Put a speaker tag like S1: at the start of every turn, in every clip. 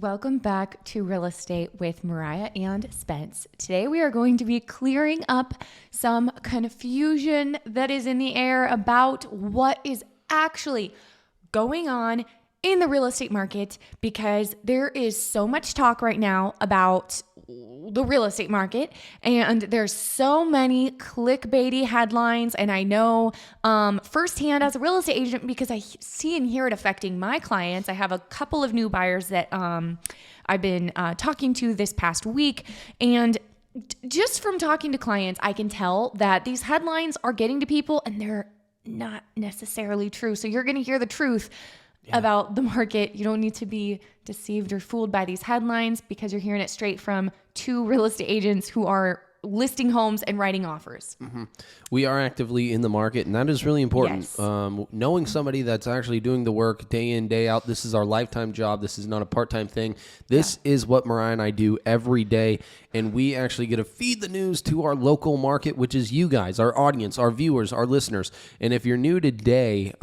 S1: Welcome back to Real Estate with Mariah and Spence. Today we are going to be clearing up some confusion that is in the air about what is actually going on in the real estate market, because there is so much talk right now about the real estate market, and there's so many clickbaity headlines. And I know firsthand as a real estate agent, because I see and hear it affecting my clients. I have a couple of new buyers that I've been talking to this past week, and just from talking to clients, I can tell that these headlines are getting to people and they're not necessarily true. So you're going to hear the truth about the market. You don't need to be deceived or fooled by these headlines, because you're hearing it straight from two real estate agents who are listing homes and writing offers.
S2: Mm-hmm. We are actively in the market, and that is really important.
S1: Yes.
S2: Knowing somebody that's actually doing the work day in, day out. This is our lifetime job. This is not a part-time thing. This is what Mariah and I do every day, and we actually get to feed the news to our local market, which is you guys, our audience, our viewers, our listeners. And if you're new today,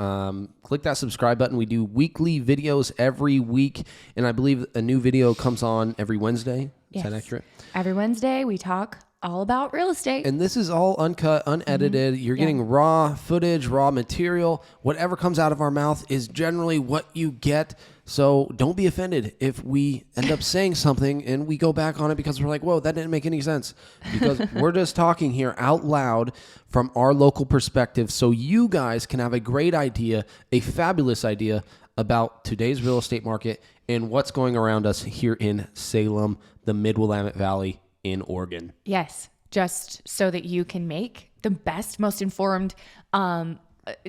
S2: click that subscribe button. We do weekly videos every week, and I believe a new video comes on every Wednesday. Is that accurate?
S1: Every Wednesday we talk all about real estate.
S2: And this is all uncut, unedited. You're getting raw footage, raw material. Whatever comes out of our mouth is generally what you get. So don't be offended if we end up saying something and we go back on it because we're like, whoa, that didn't make any sense. Because we're just talking here out loud from our local perspective, so you guys can have a great idea, a fabulous idea about today's real estate market and what's going around us here in Salem, the Mid-Willamette Valley in Oregon.
S1: Yes, just so that you can make the best, most informed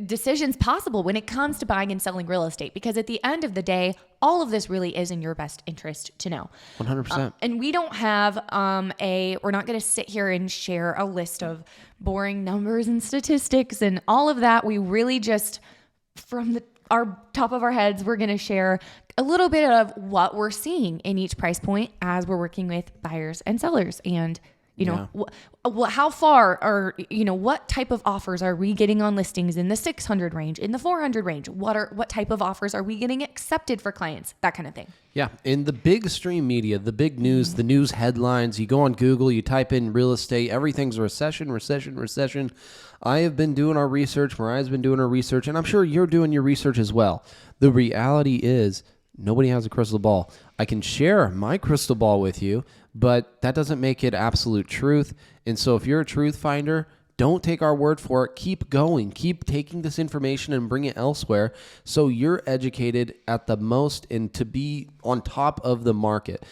S1: decisions possible when it comes to buying and selling real estate. Because at the end of the day, all of this really is in your best interest to know.
S2: 100%.
S1: And we don't have we're not going to sit here and share a list of boring numbers and statistics and all of that. We really just, from our top of our heads, we're going to share a little bit of what we're seeing in each price point as we're working with buyers and sellers. And, how far are, what type of offers are we getting on listings in the 600 range, in the 400 range? What type of offers are we getting accepted for clients? That kind of thing. Yeah.
S2: In the big stream media, the big news, the news headlines, you go on Google, you type in real estate, everything's recession. I have been doing our research. Mariah's been doing her research, and I'm sure you're doing your research as well. The reality is nobody has a crystal ball. I can share my crystal ball with you, but that doesn't make it absolute truth. And so if you're a truth finder, don't take our word for it. Keep going. Keep taking this information and bring it elsewhere so you're educated at the most and to be on top of the market.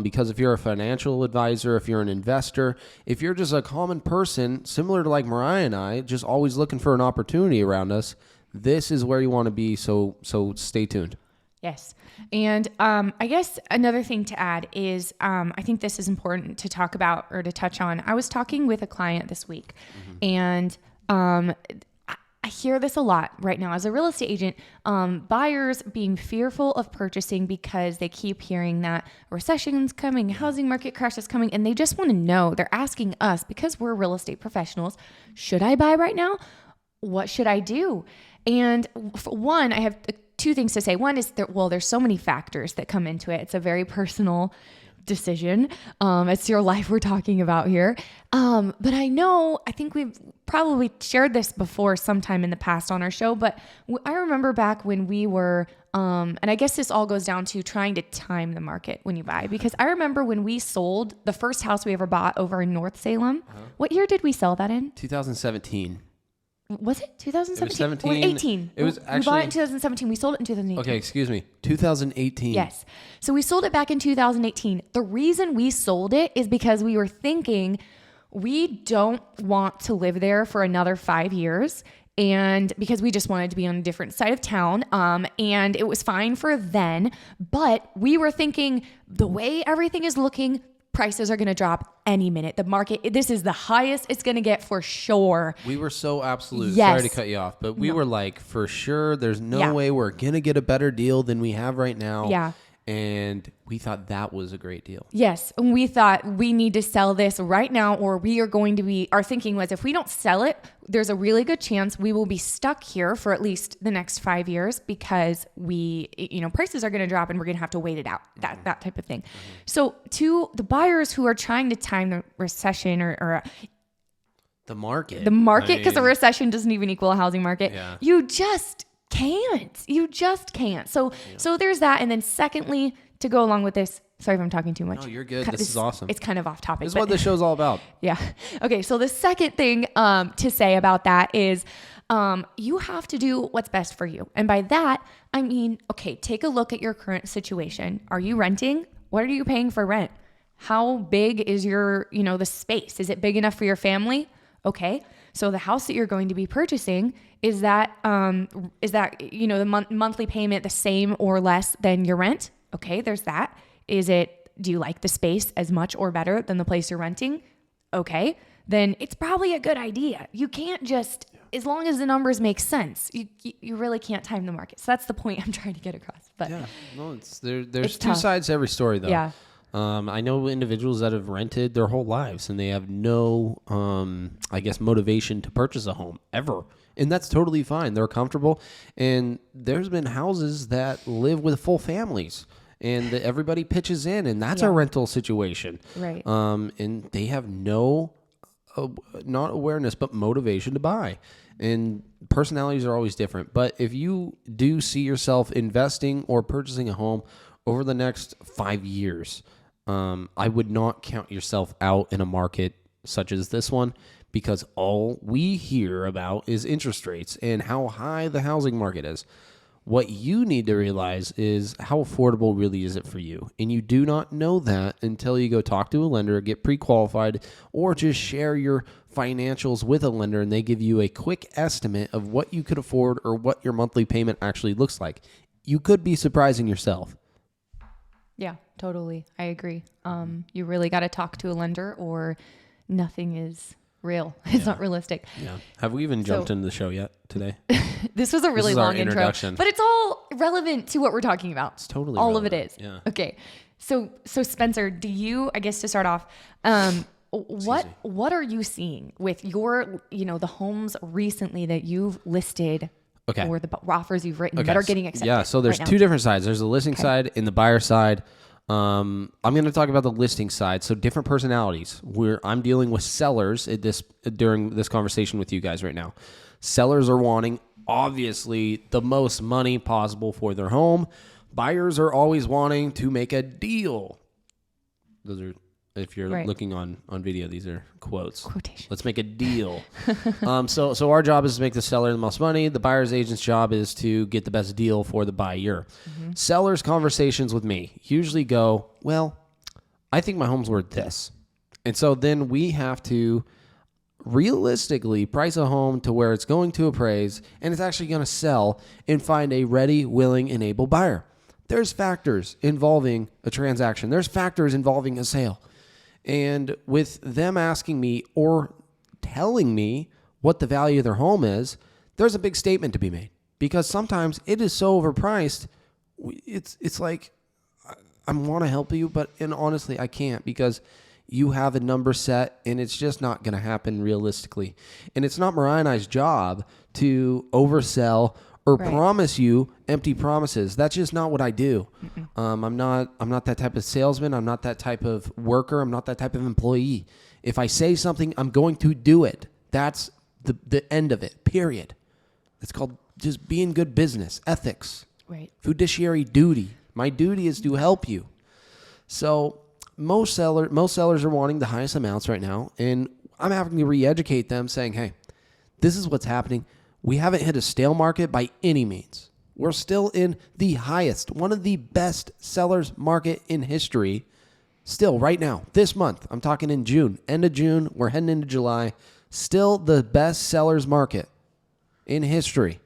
S2: Because if you're a financial advisor, if you're an investor, if you're just a common person, similar to like Mariah and I, just always looking for an opportunity around us, this is where you want to be. So stay tuned.
S1: Yes. And I guess another thing to add is I think this is important to talk about or to touch on. I was talking with a client this week, and I hear this a lot right now as a real estate agent, buyers being fearful of purchasing because they keep hearing that a recession's coming, housing market crash is coming, and they just want to know. They're asking us, because we're real estate professionals, should I buy right now? What should I do? And for one, I have two things to say. One is there's so many factors that come into it. It's a very personal decision. It's your life we're talking about here. But I think we've probably shared this before sometime in the past on our show, but I remember back when we were, and I guess this all goes down to trying to time the market when you buy, because I remember when we sold the first house we ever bought over in North Salem. What year did we sell that in?
S2: 2017.
S1: Was it 2017?
S2: It was
S1: 18.
S2: It was
S1: We bought it in 2017. We sold it in 2018.
S2: Okay, excuse me. 2018.
S1: Yes. So we sold it back in 2018. The reason we sold it is because we were thinking we don't want to live there for another 5 years. And because we just wanted to be on a different side of town. And it was fine for then. But we were thinking the way everything is looking, prices are going to drop any minute. The market, this is the highest it's going to get for sure.
S2: We were so absolute.
S1: Yes.
S2: Sorry to cut you off, but we were like, for sure, there's no way we're going to get a better deal than we have right now.
S1: Yeah.
S2: And we thought that was a great deal.
S1: Yes. And we thought we need to sell this right now, or we are going to be, our thinking was if we don't sell it, there's a really good chance we will be stuck here for at least the next 5 years because prices are going to drop and we're going to have to wait it out, that type of thing. So to the buyers who are trying to time the recession or
S2: the market,
S1: because a recession doesn't even equal a housing market.
S2: Yeah.
S1: You just can't. So there's that. And then secondly, to go along with this, sorry if I'm talking too much.
S2: No, you're good. This is awesome.
S1: It's kind of off topic.
S2: This is what this show's all about.
S1: Yeah. Okay. So the second thing to say about that is you have to do what's best for you. And by that, I mean, okay, take a look at your current situation. Are you renting? What are you paying for rent? How big is your, the space? Is it big enough for your family? Okay. So the house that you're going to be purchasing, is that the monthly payment the same or less than your rent? Okay, there's that. Do you like the space as much or better than the place you're renting? Okay, then it's probably a good idea. You can't just, as long as the numbers make sense, you really can't time the market. So that's the point I'm trying to get across. But
S2: yeah, no, there's two
S1: tough.
S2: sides to every story, though.
S1: Yeah.
S2: I know individuals that have rented their whole lives and they have no, motivation to purchase a home ever. And that's totally fine. They're comfortable. And there's been houses that live with full families and everybody pitches in, and that's a rental situation.
S1: Right.
S2: And they have no, not awareness, but motivation to buy. And personalities are always different. But if you do see yourself investing or purchasing a home over the next 5 years, I would not count yourself out in a market such as this one, because all we hear about is interest rates and how high the housing market is. What you need to realize is how affordable really is it for you. And you do not know that until you go talk to a lender, get pre-qualified, or just share your financials with a lender and they give you a quick estimate of what you could afford or what your monthly payment actually looks like. You could be surprising yourself.
S1: Yeah, totally. I agree. You really got to talk to a lender or nothing is real. It's not realistic.
S2: Yeah. Have we even jumped into the show yet today?
S1: This was a really long intro, but it's all relevant to what we're talking about.
S2: It's totally
S1: all
S2: relevant.
S1: of it is.
S2: Yeah.
S1: Okay. So Spencer, do you, I guess to start off, what are you seeing with your, the homes recently that you've listed?
S2: Okay.
S1: Or the offers you've written that are getting accepted?
S2: Yeah, so there's two different sides. There's the listing side and the buyer side. I'm going to talk about the listing side. So different personalities. I'm dealing with sellers during this conversation with you guys right now. Sellers are wanting, obviously, the most money possible for their home. Buyers are always wanting to make a deal. Those are, if you're looking on video, these are quotes.
S1: Quotations.
S2: Let's make a deal. So our job is to make the seller the most money. The buyer's agent's job is to get the best deal for the buyer. Mm-hmm. Sellers' conversations with me usually go, well, I think my home's worth this. And so then we have to realistically price a home to where it's going to appraise and it's actually going to sell and find a ready, willing, and able buyer. There's factors involving a transaction. There's factors involving a sale. And with them asking me or telling me what the value of their home is, there's a big statement to be made, because sometimes it is so overpriced. It's like, I want to help you, and honestly, I can't, because you have a number set and it's just not going to happen realistically. And it's not Mariah and I's job to oversell or promise you empty promises. That's just not what I do. I'm not that type of salesman. I'm not that type of worker. I'm not that type of employee. If I say something, I'm going to do it. That's the end of it, period. It's called just being good business, ethics, fiduciary duty. My duty is to help you. So most sellers are wanting the highest amounts right now, and I'm having to re-educate them, saying, hey, this is what's happening. We haven't hit a stale market by any means. We're still in the highest, one of the best sellers market in history. Still right now, this month, I'm talking in June, end of June, we're heading into July, still the best sellers market in history.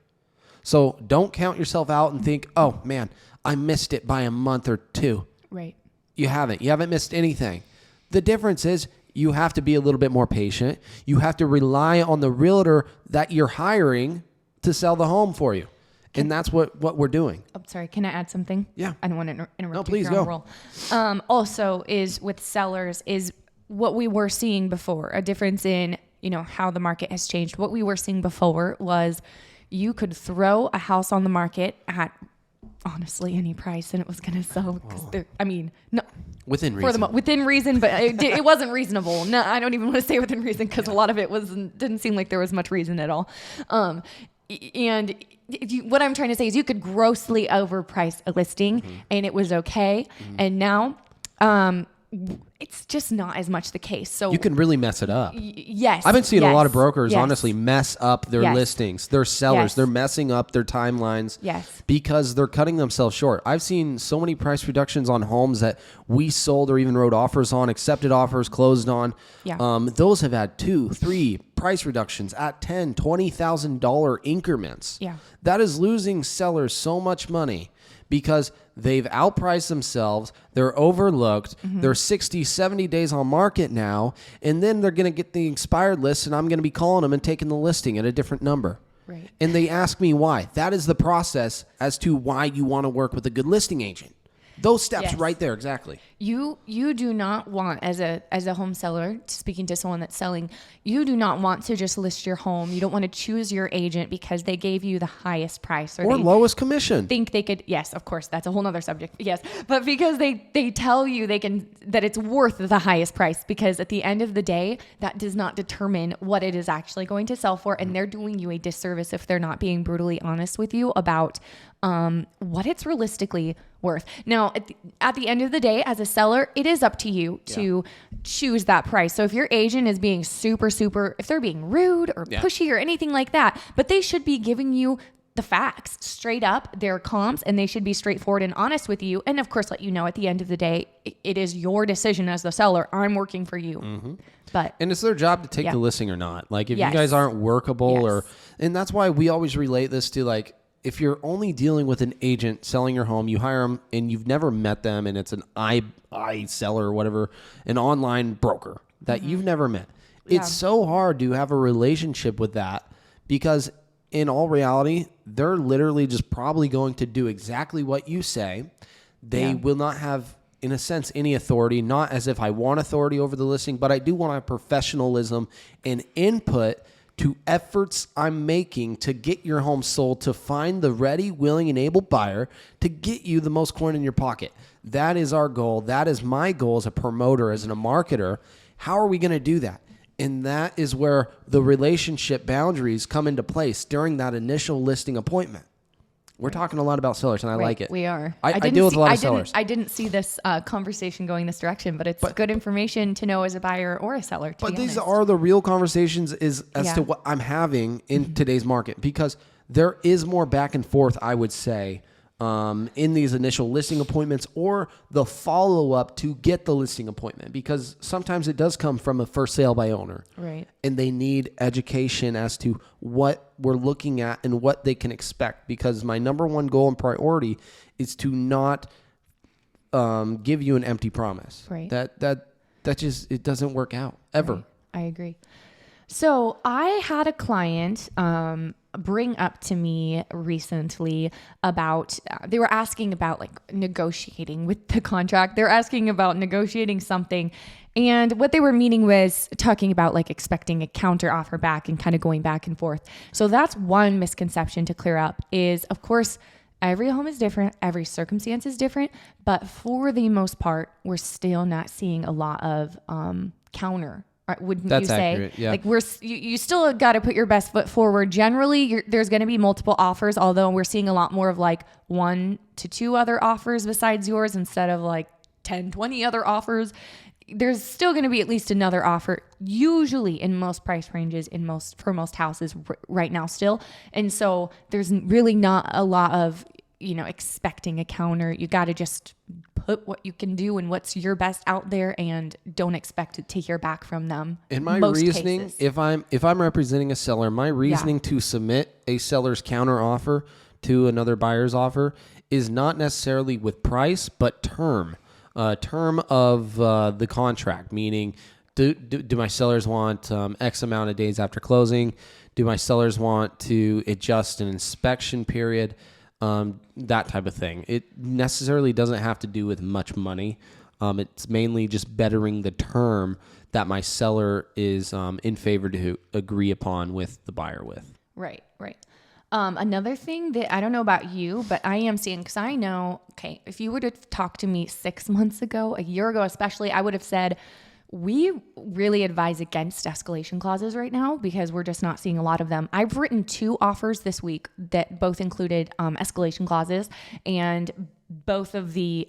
S2: So don't count yourself out and think, oh man, I missed it by a month or two.
S1: Right.
S2: You haven't missed anything. The difference is you have to be a little bit more patient. You have to rely on the realtor that you're hiring to sell the home for you. And that's what we're doing.
S1: Oh, sorry. Can I add something?
S2: Yeah.
S1: I don't want to interrupt.
S2: No,
S1: you if
S2: please
S1: you're on
S2: go.
S1: a roll. Also is with sellers is what we were seeing before, a difference in, how the market has changed. What we were seeing before was you could throw a house on the market at honestly any price and it was going to sell because no.
S2: Within reason.
S1: Within reason, but it wasn't reasonable. No, I don't even want to say within reason because a lot of it didn't seem like there was much reason at all. And what I'm trying to say is you could grossly overprice a listing and it was okay. And now it's just not as much the case. So
S2: you can really mess it up.
S1: Yes.
S2: I've been seeing a lot of brokers honestly mess up their
S1: Yes.
S2: listings, their sellers.
S1: Yes.
S2: They're messing up their timelines
S1: Yes.
S2: because they're cutting themselves short. I've seen so many price reductions on homes that we sold or even wrote offers on, accepted offers, closed on.
S1: Yeah.
S2: Those have had 2, 3 price reductions at $10,000, $20,000 increments.
S1: Yeah.
S2: That is losing sellers so much money because they've outpriced themselves, they're overlooked, they're 60, 70 days on market now, and then they're going to get the expired list, and I'm going to be calling them and taking the listing at a different number.
S1: Right.
S2: And they ask me why. That is the process as to why you want to work with a good listing agent. Those steps
S1: Yes.
S2: right there, exactly.
S1: You do not want as a home seller, speaking to someone that's selling, you do not want to just list your home. You don't want to choose your agent because they gave you the highest price
S2: Or
S1: they
S2: lowest commission.
S1: think they could. Yes, of course, that's a whole nother subject. Yes, but because they tell you that it's worth the highest price, because at the end of the day, that does not determine what it is actually going to sell for, and they're doing you a disservice if they're not being brutally honest with you about what it's realistically worth. Now, at the end of the day, as a seller, it is up to you to choose that price. So if your agent is being super, if they're being rude or pushy or anything like that, but they should be giving you the facts straight up, their comps, and they should be straightforward and honest with you. And of course, let you know at the end of the day, it is your decision as the seller. I'm working for you.
S2: And it's their job to take the listing or not. Like if you
S1: Yes.
S2: guys aren't workable
S1: Yes.
S2: and that's why we always relate this to like, if you're only dealing with an agent selling your home, you hire them and you've never met them and it's an seller or whatever, an online broker that you've never met. It's so hard to have a relationship with that because in all reality, they're literally just probably going to do exactly what you say. They will not have, in a sense, any authority, not as if I want authority over the listing, but I do want a professionalism and input to efforts I'm making to get your home sold, to find the ready, willing, and able buyer to get you the most coin in your pocket. That is our goal. That is my goal as a promoter, as a marketer. How are we going to do that? And that is where the relationship boundaries come into place during that initial listing appointment. We're talking a lot about sellers, and I like it.
S1: We are.
S2: I deal with a lot of sellers.
S1: I didn't see this conversation going this direction, but it's good information to know as a buyer or a seller.
S2: But these are the real conversations as to what I'm having in today's market, because there is more back and forth, I would say, in these initial listing appointments or the follow-up to get the listing appointment, because sometimes it does come from a first sale by owner.
S1: Right.
S2: And they need education as to what we're looking at and what they can expect, because my number one goal and priority is to not give you an empty promise.
S1: Right.
S2: That just, it doesn't work out ever.
S1: Right. I agree. So I had a client bring up to me recently about, they were asking about like negotiating with the contract. They're asking about negotiating something. And what they were meaning was talking about like expecting a counter offer back and kind of going back and forth. So that's one misconception to clear up is, of course, every home is different. Every circumstance is different. But for the most part, we're still not seeing a lot of counter. Wouldn't
S2: That's
S1: you say?
S2: accurate, yeah.
S1: Like you still got to put your best foot forward. Generally, there's going to be multiple offers, although we're seeing a lot more of like 1 to 2 other offers besides yours instead of like 10, 20 other offers. There's still going to be at least another offer, usually in most price ranges, for most houses right now still. And so there's really not a lot of, expecting a counter. You got to just put what you can do and what's your best out there, and don't expect to hear back from them.
S2: In my
S1: most
S2: reasoning,
S1: cases.
S2: if I'm representing a seller, my reasoning to submit a seller's counter offer to another buyer's offer is not necessarily with price, but term of the contract, meaning do my sellers want X amount of days after closing? Do my sellers want to adjust an inspection period? That type of thing. It necessarily doesn't have to do with much money. It's mainly just bettering the term that my seller is in favor to agree upon with the buyer with.
S1: Right. Another thing that I don't know about you, but I am seeing, because I know, okay, if you would have talked to me 6 months ago, a year ago especially, I would have said, we really advise against escalation clauses right now because we're just not seeing a lot of them. I've written 2 offers this week that both included escalation clauses, and both of the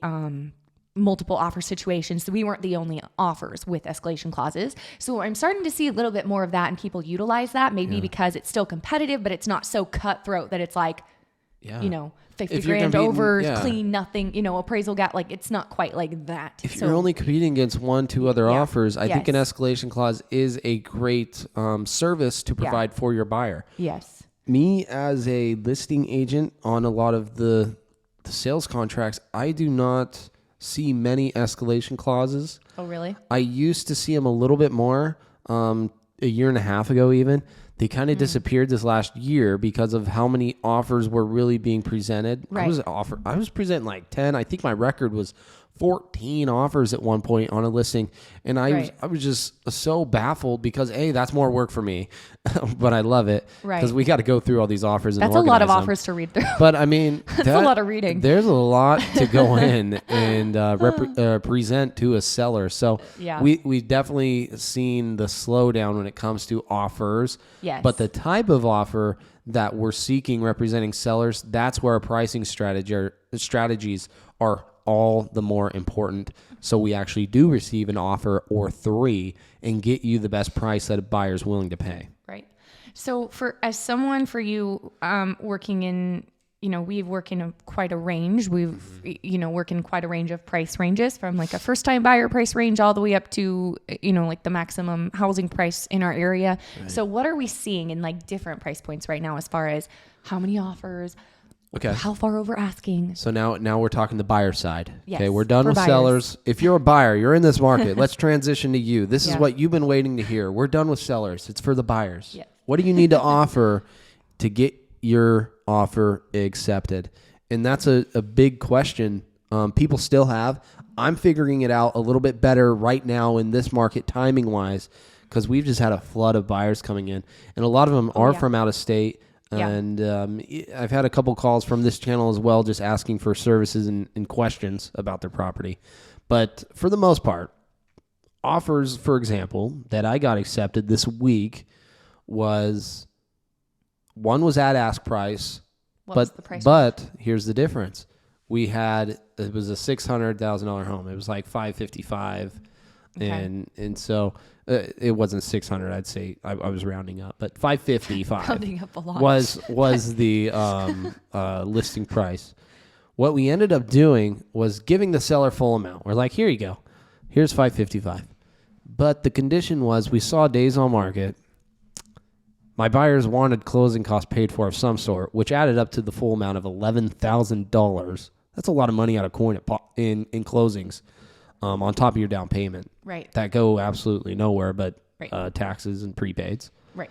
S1: multiple offer situations. So we weren't the only offers with escalation clauses. So I'm starting to see a little bit more of that, and people utilize that maybe because it's still competitive, but it's not so cutthroat that it's like, 50 grand over, clean, nothing, appraisal gap. Like, it's not quite like that.
S2: If you're only competing against 1-2 other offers, I think an escalation clause is a great service to provide for your buyer.
S1: Yes.
S2: Me as a listing agent on a lot of the sales contracts, I do not see many escalation clauses.
S1: Oh, really?
S2: I used to see them a little bit more a year and a half ago even. They kind of disappeared this last year because of how many offers were really being presented.
S1: Right.
S2: I was presenting like 10. I think my record was 14 offers at one point on a listing. And I was just so baffled because, A, that's more work for me, but I love it because we got to go through all these offers.
S1: That's a lot of offers to read through.
S2: But I mean,
S1: that's a lot of reading.
S2: There's a lot to go in and present to a seller. So we've definitely seen the slowdown when it comes to offers.
S1: Yes.
S2: But the type of offer that we're seeking representing sellers, that's where our pricing strategies are all the more important. So we actually do receive an offer or 3 and get you the best price that a buyer's willing to pay.
S1: Right. So for you working in, we work in quite a range. We've, work in quite a range of price ranges from like a first time buyer price range all the way up to, like the maximum housing price in our area. Right. So what are we seeing in like different price points right now as far as how many offers? Okay. How far over asking?
S2: So now we're talking the buyer side.
S1: Yes,
S2: okay, we're done with
S1: buyers.
S2: Sellers. If you're a buyer, you're in this market. Let's transition to you. This is what you've been waiting to hear. We're done with sellers. It's for the buyers. Yes. What do you need to offer to get your offer accepted? And that's a big question people still have. I'm figuring it out a little bit better right now in this market timing wise because we've just had a flood of buyers coming in. And a lot of them are from out of state. And I've had a couple calls from this channel as well, just asking for services and questions about their property. But for the most part, offers, for example, that I got accepted this week was one was at ask price. What was the price? But here's the difference. It was a $600,000 home. It was like $555,000. Okay. And so it wasn't 600. I'd say I was rounding up, but 555
S1: rounding up a lot.
S2: was the listing price. What we ended up doing was giving the seller full amount. We're like, here you go, here's 555. But the condition was we saw days on market. My buyers wanted closing costs paid for of some sort, which added up to the full amount of $11,000. That's a lot of money out of coin in closings. On top of your down payment.
S1: Right.
S2: That go absolutely nowhere but taxes and prepaids.
S1: Right.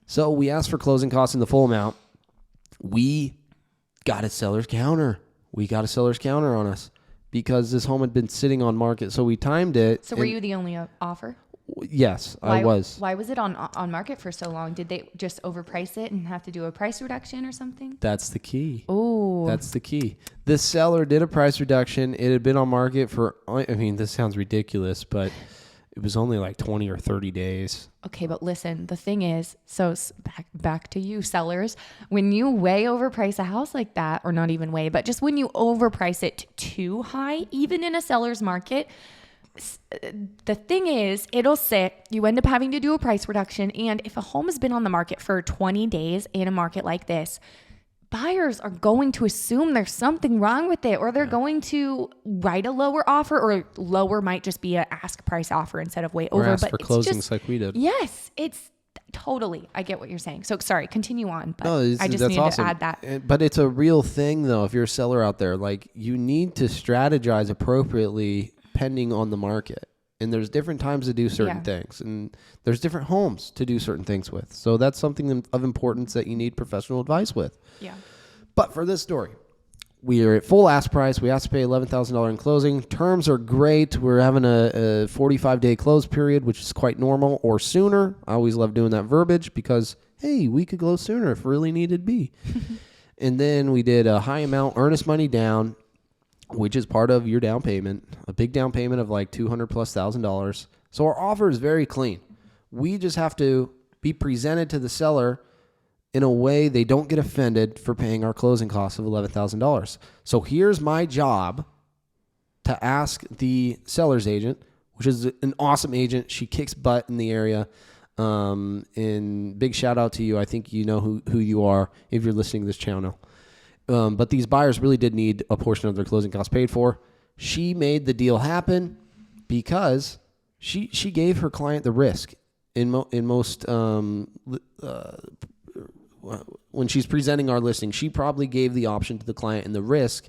S2: So we asked for closing costs in the full amount. We got a seller's counter. On us because this home had been sitting on market. So we timed it.
S1: So were you the only offer?
S2: Yes, I was.
S1: Why was it on market for so long? Did they just overprice it and have to do a price reduction or something?
S2: That's the key.
S1: Oh.
S2: That's the key. This seller did a price reduction. It had been on market for, this sounds ridiculous, but it was only like 20 or 30 days.
S1: Okay, but listen, the thing is, so back to you sellers, when you way overprice a house like that, or not even way, but just when you overprice it too high, even in a seller's market, the thing is, it'll sit, you end up having to do a price reduction. And if a home has been on the market for 20 days in a market like this, buyers are going to assume there's something wrong with it, or they're going to write a lower offer, or lower might just be an ask price offer instead of way over.
S2: Or ask for closings like we did.
S1: Yes, it's totally, I get what you're saying. So sorry, continue on. But
S2: no,
S1: I just needed to add that.
S2: But it's a real thing though. If you're a seller out there, like you need to strategize appropriately depending on the market. and there's different times to do certain things, and there's different homes to do certain things with. So that's something of importance that you need professional advice with.
S1: Yeah.
S2: But for this story, we are at full ask price. We have to pay $11,000 in closing. Terms are great. We're having a 45-day close period, which is quite normal, or sooner. I always love doing that verbiage because, hey, we could close sooner if really needed be. And then we did a high amount earnest money down, which is part of your down payment, a big down payment of like $200,000+. So our offer is very clean. We just have to be presented to the seller in a way they don't get offended for paying our closing costs of $11,000. So here's my job to ask the seller's agent, which is an awesome agent. She kicks butt in the area. And big shout out to you. I think you know who you are if you're listening to this channel. But these buyers really did need a portion of their closing costs paid for. She made the deal happen because she gave her client the risk. In most when she's presenting our listing, she probably gave the option to the client and the risk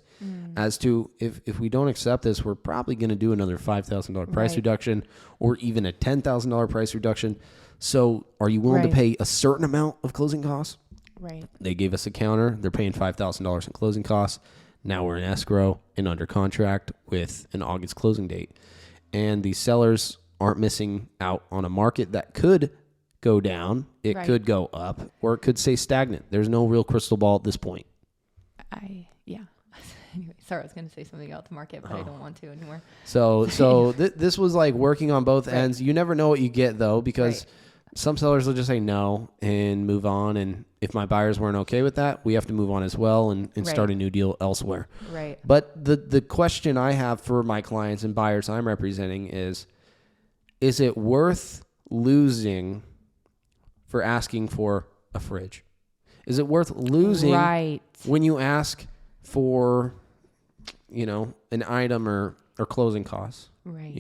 S2: as to if we don't accept this, we're probably going to do another $5,000 price reduction or even a $10,000 price reduction. So are you willing to pay a certain amount of closing costs?
S1: Right.
S2: They gave us a counter. They're paying $5,000 in closing costs. Now we're in escrow and under contract with an August closing date. And these sellers aren't missing out on a market that could go down. It could go up, or it could stay stagnant. There's no real crystal ball at this point.
S1: Anyway, sorry, I was going to say something about the market, but I don't want to anymore.
S2: So this was like working on both ends. You never know what you get though, because some sellers will just say no and move on. And if my buyers weren't okay with that, we have to move on as well and start a new deal elsewhere.
S1: Right.
S2: But the question I have for my clients and buyers I'm representing is it worth losing for asking for a fridge? Is it worth losing when you ask for, an item or closing costs?
S1: Right.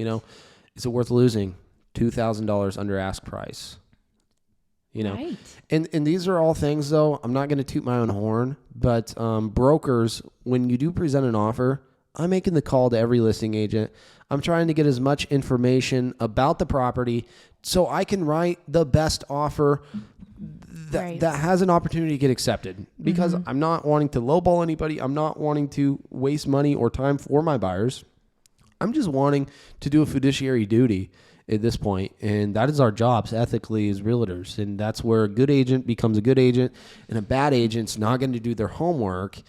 S2: Is it worth losing $2,000 under ask price?
S1: Right.
S2: And these are all things, though, I'm not going to toot my own horn, but brokers, when you do present an offer, I'm making the call to every listing agent. I'm trying to get as much information about the property so I can write the best offer that has an opportunity to get accepted, because I'm not wanting to lowball anybody. I'm not wanting to waste money or time for my buyers. I'm just wanting to do a fiduciary duty at this point, and that is our jobs ethically as realtors. And that's where a good agent becomes a good agent, and a bad agent's not going to do their homework,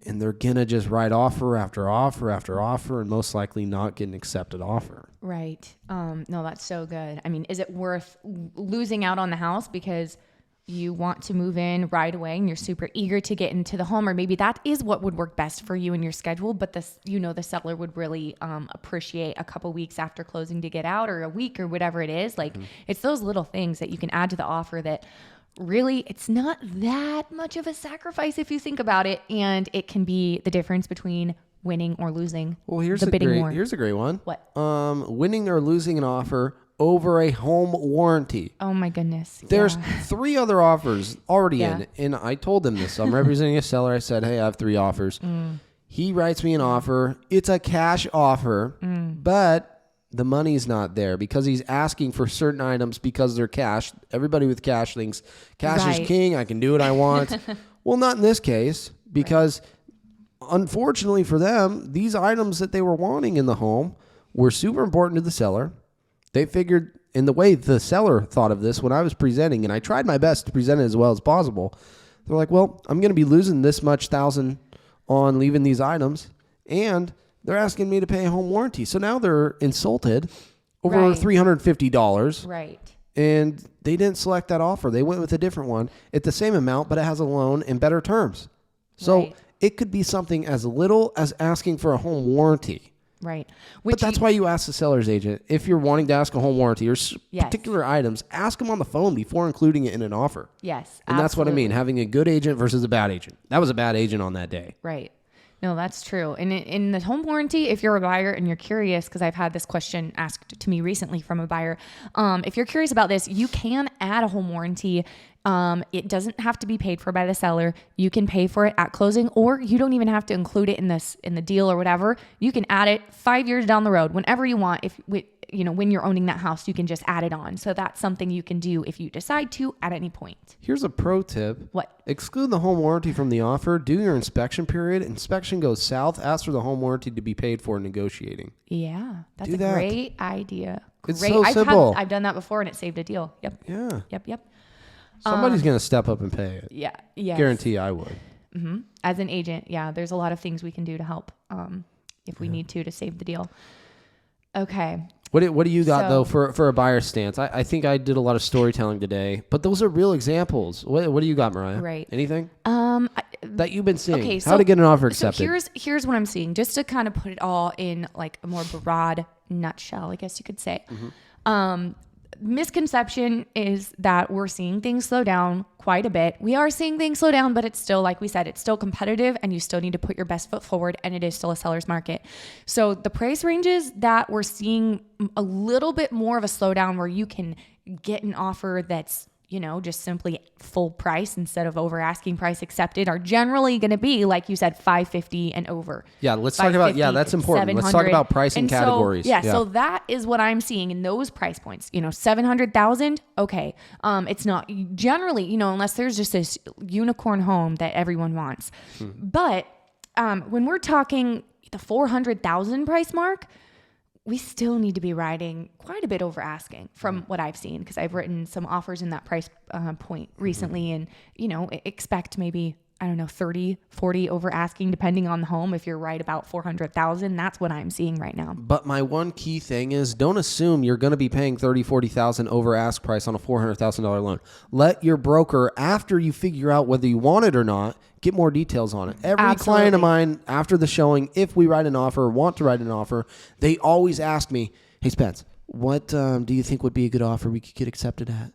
S2: and they're going to just write offer after offer after offer and most likely not get an accepted offer.
S1: Right. No, that's so good. I mean, is it worth losing out on the house because you want to move in right away and you're super eager to get into the home, or maybe that is what would work best for you and your schedule, but the seller would really appreciate a couple weeks after closing to get out, or a week, or whatever it is. Like it's those little things that you can add to the offer that really, it's not that much of a sacrifice if you think about it, and it can be the difference between winning or losing.
S2: Well, here's a great one.
S1: What?
S2: Winning or losing an offer over a home warranty.
S1: Oh my goodness.
S2: There's 3 other offers already in, and I told him this. I'm representing a seller. I said, hey, I have 3 offers. He writes me an offer. It's a cash offer, but the money's not there because he's asking for certain items because they're cash. Everybody with cash thinks cash is king. I can do what I want. Well, not in this case, because unfortunately for them, these items that they were wanting in the home were super important to the seller. They figured, in the way the seller thought of this when I was presenting, and I tried my best to present it as well as possible, they're like, well, I'm going to be losing this much $1,000 on leaving these items, and they're asking me to pay a home warranty. So now they're insulted over $350.
S1: Right.
S2: And they didn't select that offer. They went with a different one at the same amount, but it has a loan and better terms. So it could be something as little as asking for a home warranty.
S1: Right.
S2: But that's why you ask the seller's agent. If you're wanting to ask a home warranty or particular items, ask them on the phone before including it in an offer.
S1: Yes.
S2: And that's what I mean, having a good agent versus a bad agent. That was a bad agent on that day.
S1: Right. No, that's true. And in the home warranty, if you're a buyer and you're curious, because I've had this question asked to me recently from a buyer, if you're curious about this, you can add a home warranty It doesn't have to be paid for by the seller. You can pay for it at closing, or you don't even have to include it in the deal or whatever. You can add it 5 years down the road whenever you want. When you're owning that house, you can just add it on. So that's something you can do if you decide to at any point.
S2: Here's a pro tip.
S1: What?
S2: Exclude the home warranty from the offer. Do your inspection period. Inspection goes south. Ask for the home warranty to be paid for negotiating.
S1: Yeah, that's
S2: Do
S1: a
S2: that.
S1: great idea.
S2: It's
S1: Great.
S2: so simple.
S1: I've done that before and it saved a deal. Yep.
S2: Yeah.
S1: Yep.
S2: Somebody's going to step up and pay it.
S1: Yeah. Yes.
S2: Guarantee I would.
S1: Mm-hmm. As an agent, yeah, there's a lot of things we can do to help if we need to save the deal. Okay.
S2: What do you got, though, for a buyer's stance? I think I did a lot of storytelling today, but those are real examples. What do you got, Mariah?
S1: Right.
S2: Anything that you've been seeing?
S1: Okay,
S2: How to get an offer accepted?
S1: So here's what I'm seeing, just to kind of put it all in like a more broad nutshell, I guess you could say. Mm-hmm. Misconception is that we're seeing things slow down quite a bit. We are seeing things slow down, but it's still, like we said, it's still competitive and you still need to put your best foot forward, and it is still a seller's market. So the price ranges that we're seeing a little bit more of a slowdown where you can get an offer that's, just simply full price instead of over asking price accepted are generally going to be, like you said, $550 and over.
S2: Yeah, let's talk about, that's important. Let's talk about pricing categories.
S1: So that is what I'm seeing in those price points. 700,000. Okay. It's not generally, unless there's just this unicorn home that everyone wants. But when we're talking the 400,000 price mark, we still need to be riding quite a bit over asking from what I've seen, because I've written some offers in that price point recently, and, expect maybe, 30, 40 over asking depending on the home. If you're right about 400,000, that's what I'm seeing right now.
S2: But my one key thing is, don't assume you're going to be paying 30, 40,000 over ask price on a $400,000 loan. Let your broker, after you figure out whether you want it or not, get more details on it. Every client of mine, after the showing, if we write an offer or want to write an offer, they always ask me, hey, Spence, what do you think would be a good offer we could get accepted at?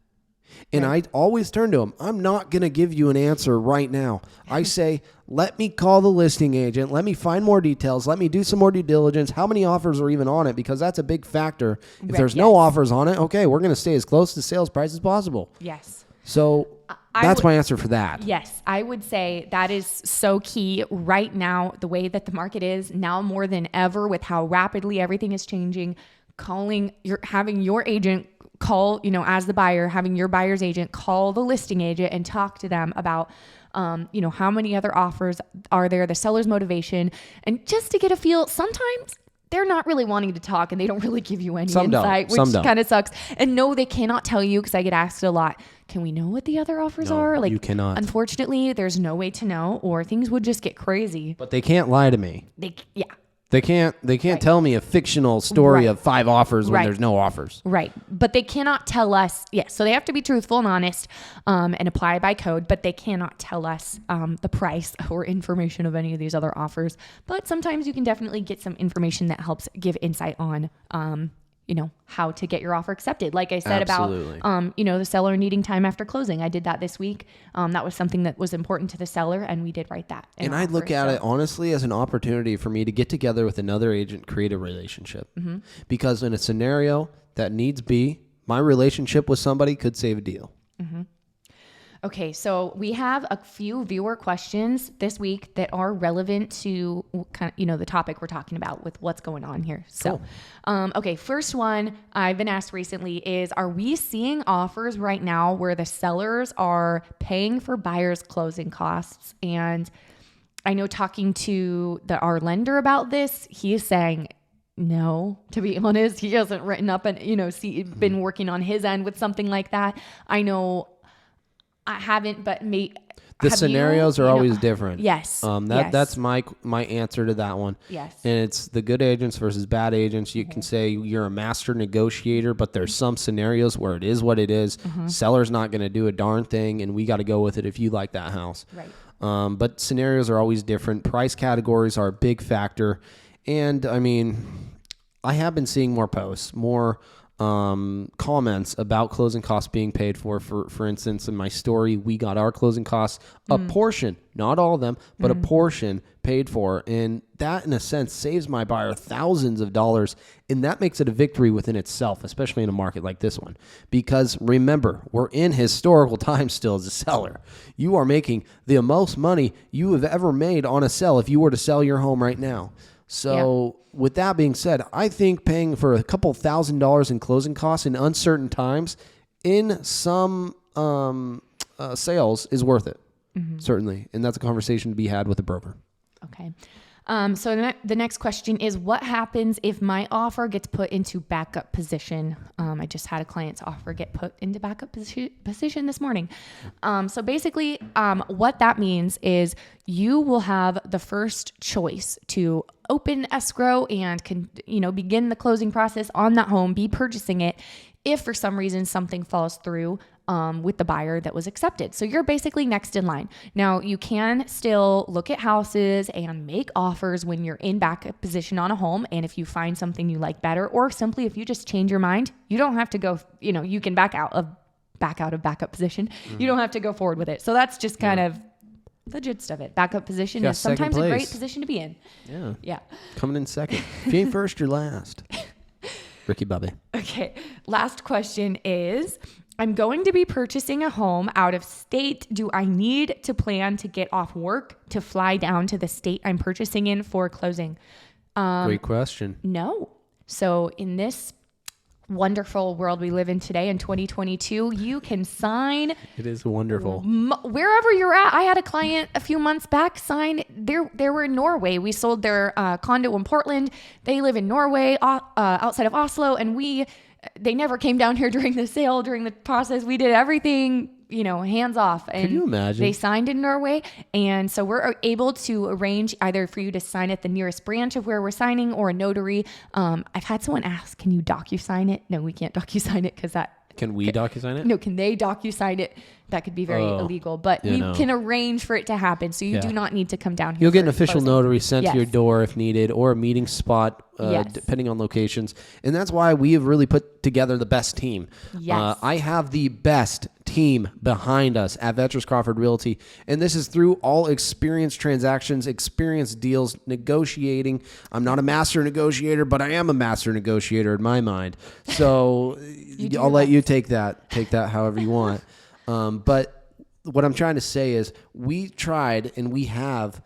S2: And I always turn to them. I'm not going to give you an answer right now. I say, let me call the listing agent. Let me find more details. Let me do some more due diligence. How many offers are even on it? Because that's a big factor. If there's no offers on it, okay, we're going to stay as close to sales price as possible.
S1: Yes.
S2: So that's my answer for that.
S1: Yes, I would say that is so key right now, the way that the market is now more than ever, with how rapidly everything is changing. Having your agent call, as the buyer, having your buyer's agent call the listing agent and talk to them about, how many other offers are there, the seller's motivation, and just to get a feel. Sometimes they're not really wanting to talk and they don't really give you any insight, which kind of sucks. And no, they cannot tell you, because I get asked a lot, can we know what the other offers are? Like,
S2: you cannot.
S1: Unfortunately, there's no way to know, or things would just get crazy.
S2: But they can't lie to me. They can't tell me a fictional story of 5 offers when there's no offers.
S1: Right. But they cannot tell us, so they have to be truthful and honest and apply by code, but they cannot tell us the price or information of any of these other offers. But sometimes you can definitely get some information that helps give insight on, how to get your offer accepted. Like I said about, the seller needing time after closing. I did that this week. That was something that was important to the seller, and we did write that.
S2: And I look at it honestly as an opportunity for me to get together with another agent, create a relationship. Mm-hmm. Because in a scenario that needs be, my relationship with somebody could save a deal.
S1: Mm-hmm. Okay, so we have a few viewer questions this week that are relevant to the topic we're talking about with what's going on here. So, okay, first one I've been asked recently is, are we seeing offers right now where the sellers are paying for buyers' closing costs? And I know, talking to our lender about this, he is saying, no, to be honest, he hasn't written up and, been working on his end with something like that. I know I haven't, but
S2: the scenarios are always different.
S1: Yes.
S2: That's my answer to that one.
S1: Yes.
S2: And it's the good agents versus bad agents. You can say you're a master negotiator, but there's some scenarios where it is what it is. Seller's not going to do a darn thing, and we got to go with it if you like that house.
S1: Right.
S2: But scenarios are always different. Price categories are a big factor. And I mean, I have been seeing more posts, more comments about closing costs being paid for. For instance, in my story, we got our closing costs, a portion, not all of them, but a portion paid for. And that, in a sense, saves my buyer thousands of dollars. And that makes it a victory within itself, especially in a market like this one. Because remember, we're in historical times still as a seller. You are making the most money you have ever made on a sell if you were to sell your home right now. So with that being said, I think paying for a couple $1,000s in closing costs in uncertain times in some sales is worth it, certainly. And that's a conversation to be had with a broker.
S1: Okay. So the next question is, what happens if my offer gets put into backup position? I just had a client's offer get put into backup position this morning. So basically, what that means is you will have the first choice to open escrow and begin the closing process on that home, be purchasing it, if for some reason something falls through with the buyer that was accepted. So you're basically next in line. Now, you can still look at houses and make offers when you're in backup position on a home. And if you find something you like better, or simply if you just change your mind, you don't have to go, you can back out of backup position. You don't have to go forward with it. So that's just kind of the gist of it. Backup position is sometimes a great position to be in. Yeah.
S2: Coming in second. If you ain't first, you're last. Ricky Bobby.
S1: Okay. Last question is, I'm going to be purchasing a home out of state. Do I need to plan to get off work to fly down to the state I'm purchasing in for closing?
S2: Great question.
S1: No. So in this wonderful world we live in today in 2022, you can sign.
S2: It is wonderful.
S1: Wherever you're at. I had a client a few months back sign. They were in Norway. We sold their condo in Portland. They live in Norway, outside of Oslo, and they never came down here during the sale, during the process. We did everything, hands off. And
S2: can you imagine?
S1: They signed in Norway. And so we're able to arrange either for you to sign at the nearest branch of where we're signing or a notary. I've had someone ask, can you DocuSign it? No, we can't DocuSign it because that.
S2: Can we DocuSign it?
S1: No, can they DocuSign it? That could be very illegal, but we can arrange for it to happen. So you do not need to come down here.
S2: You'll get an official notary sent to your door if needed, or a meeting spot,
S1: Yes.
S2: depending on locations. And that's why we have really put together the best team.
S1: Yes.
S2: I have the best team behind us at Veterans Crawford Realty. And this is through all experienced transactions, experienced deals, negotiating. I'm not a master negotiator, but I am a master negotiator in my mind. So I'll let you take that however you want. But what I'm trying to say is we tried and we have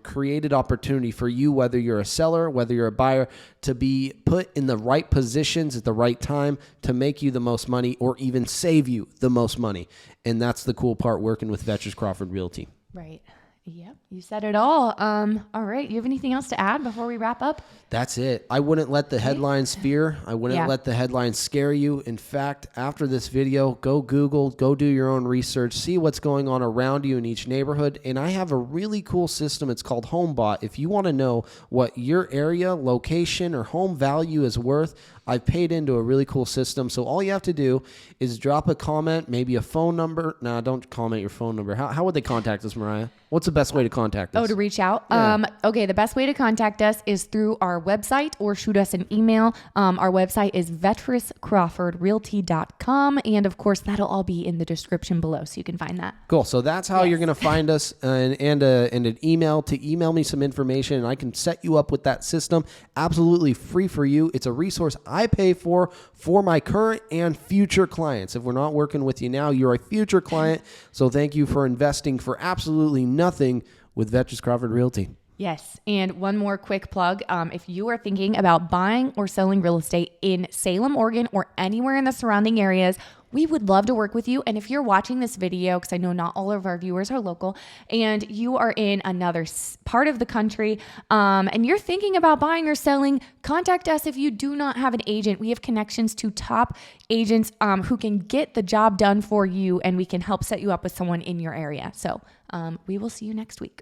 S2: created opportunity for you, whether you're a seller, whether you're a buyer, to be put in the right positions at the right time to make you the most money or even save you the most money. And that's the cool part working with Veterans Crawford Realty.
S1: Right. Yep. You said it all. All right. You have anything else to add before we wrap up?
S2: That's it. I wouldn't let the headlines fear. I wouldn't let the headlines scare you. In fact, after this video, go Google, go do your own research, see what's going on around you in each neighborhood. And I have a really cool system. It's called HomeBot. If you want to know what your area, location, or home value is worth, I've paid into a really cool system. So all you have to do is drop a comment, maybe a phone number. No, don't comment your phone number. How would they contact us, Mariah? What's the best way to contact us?
S1: Oh, to reach out?
S2: Yeah.
S1: Okay, the best way to contact us is through our website or shoot us an email. Our website is veteranscrawfordrealty.com. And of course, that'll all be in the description below, so you can find that.
S2: Cool. So that's how you're going to find us, and an email to email me some information, and I can set you up with that system absolutely free for you. It's a resource I pay for my current and future clients. If we're not working with you now, you're a future client. So thank you for investing for absolutely nothing with Veterans Crawford Realty.
S1: Yes. And one more quick plug. If you are thinking about buying or selling real estate in Salem, Oregon, or anywhere in the surrounding areas, we would love to work with you. And if you're watching this video, because I know not all of our viewers are local, and you are in another part of the country, and you're thinking about buying or selling, contact us if you do not have an agent. We have connections to top agents who can get the job done for you, and we can help set you up with someone in your area. So we will see you next week.